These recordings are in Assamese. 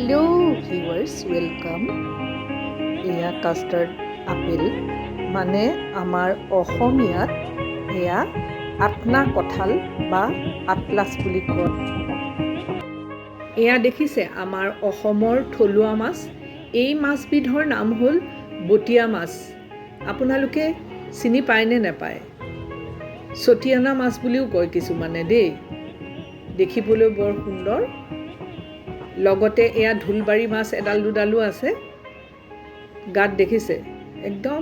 हेलो ভিউয়াৰ্স ওয়েলকাম এয়া কাস্টাৰ্ড আপেল মানে আমাৰ অসমীয়াত এয়া আটনা কঁঠাল বা আটলাছ বুলি কয়। এয়া দেখিছে আমাৰ অসমৰ থলুৱা মাছ। এই মাছবিধৰ নাম হ'ল বটিয়া মাছ। আপোনালোকে চিনি পায়নে নাপায়? চটিয়ানা মাছ বুলিও কয় কিছুমানে দেই। দেখিবলৈ বৰ সুন্দৰ। লগতে এয়া ঢোলবাৰী মাছ এডাল দুডালো আছে। গাত দেখিছে একদম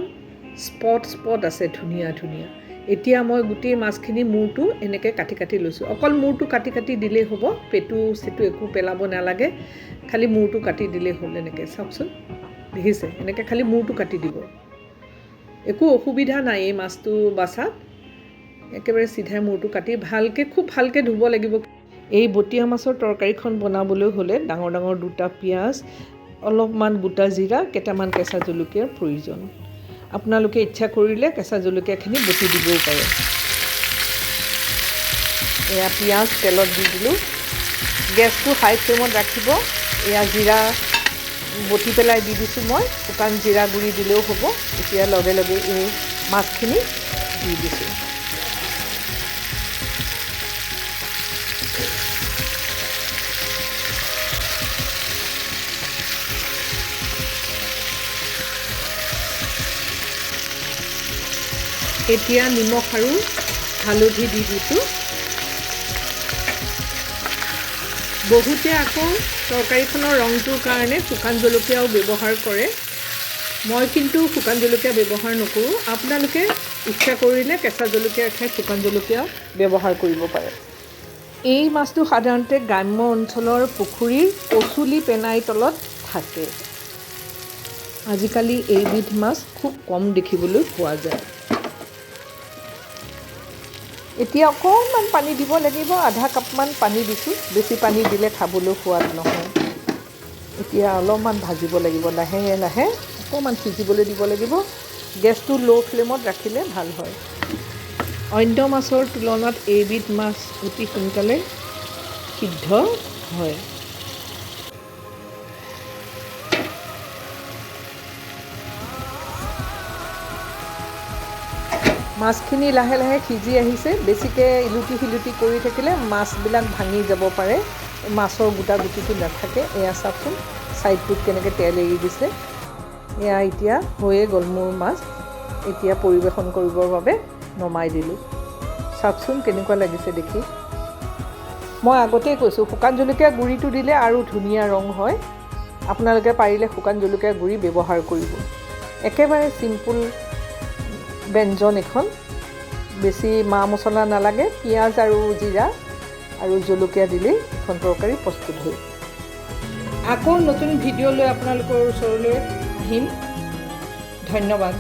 স্পট আছে ধুনীয়া ধুনীয়া। এতিয়া মই গোটেই মাছখিনি মূৰটো এনেকৈ কাটি কাটি লৈছোঁ। অকল মূৰটো কাটি কাটি দিলেই হ'ব, পেটু চেটু একো পেলাব নালাগে, খালি মূৰটো কাটি দিলেই হ'ল। এনেকৈ চাওকচোন, দেখিছে এনেকৈ খালি মূৰটো কাটি দিব, একো অসুবিধা নাই এই মাছটো বাছাত। একেবাৰে চিধাই মূৰটো কাটি ভালকৈ খুব ভালকৈ ধুব লাগিব। এই বটিয়া মাছৰ তৰকাৰীখন বনাবলৈ হ'লে ডাঙৰ ডাঙৰ দুটা পিঁয়াজ, অলপমান গোটা জিৰা, কেইটামান কেঁচা জলকীয়াৰ প্ৰয়োজন। আপোনালোকে ইচ্ছা কৰিলে কেঁচা জলকীয়াখিনি বটি দিবও পাৰে। এয়া পিঁয়াজ তেলত দি দিলোঁ। গেছটো হাই ফ্লেমত ৰাখিব। এয়া জিৰা বটি পেলাই দি দিছোঁ মই। শুকান জিৰা গুড়ি দিলেও হ'ব। এতিয়া লগে লগে এই মাছখিনি দি দিছোঁ। এতিয়া নিমখ আৰু হালধি দি দিছোঁ। বহুতে আকৌ তৰকাৰীখনৰ ৰংটোৰ কাৰণে শুকান জলকীয়াও ব্যৱহাৰ কৰে। মই কিন্তু শুকান জলকীয়া ব্যৱহাৰ নকৰোঁ। আপোনালোকে ইচ্ছা কৰিলে কেঁচা জলকীয়াৰ ঠাইত শুকান জলকীয়া ব্যৱহাৰ কৰিব পাৰে। এই মাছটো সাধাৰণতে গ্ৰাম্য অঞ্চলৰ পুখুৰীৰ কচুলি পেনাই তলত থাকে। আজিকালি এইবিধ মাছ খুব কম দেখিবলৈ পোৱা যায়। এতিয়া অকণমান পানী দিব লাগিব। আধা কাপমান পানী দিছোঁ। বেছি পানী দিলে খাবলৈ সোৱাদ নহয়। এতিয়া অলপমান ভাজিব লাগিব, লাহে লাহে অকণমান সিজিবলৈ দিব লাগিব। গেছটো ল' ফ্লেমত ৰাখিলে ভাল হয়। অন্য মাছৰ তুলনাত এইবিধ মাছ অতি সোনকালে সিদ্ধ হয়। মাছখিনি লাহে লাহে সিজি আহিছে। বেছিকৈ ইলুটি শিলুটি কৰি থাকিলে মাছবিলাক ভাঙি যাব পাৰে, মাছৰ গোটা গুটিটো নাথাকে। এয়া চাওকচোন ছাইডটোত কেনেকৈ তেল এৰি দিছে। এয়া এতিয়া হৈয়ে গ'ল মোৰ মাছ। এতিয়া পৰিৱেশন কৰিবৰ বাবে নমাই দিলোঁ। চাওকচোন কেনেকুৱা লাগিছে দেখি। মই আগতেই কৈছোঁ শুকান জলকীয়া গুড়িটো দিলে আৰু ধুনীয়া ৰং হয়। আপোনালোকে পাৰিলে শুকান জলকীয়া গুড়ি ব্যৱহাৰ কৰিব। একেবাৰে চিম্পুল ব্যঞ্জন এখন। বেছি মা মছলা নালাগে। পিঁয়াজ আৰু জিৰা আৰু জলকীয়া দিলেই এখন তৰকাৰী প্ৰস্তুত হ'ল। আকৌ নতুন ভিডিঅ' লৈ আপোনালোকৰ ওচৰলৈ আহিম। ধন্যবাদ।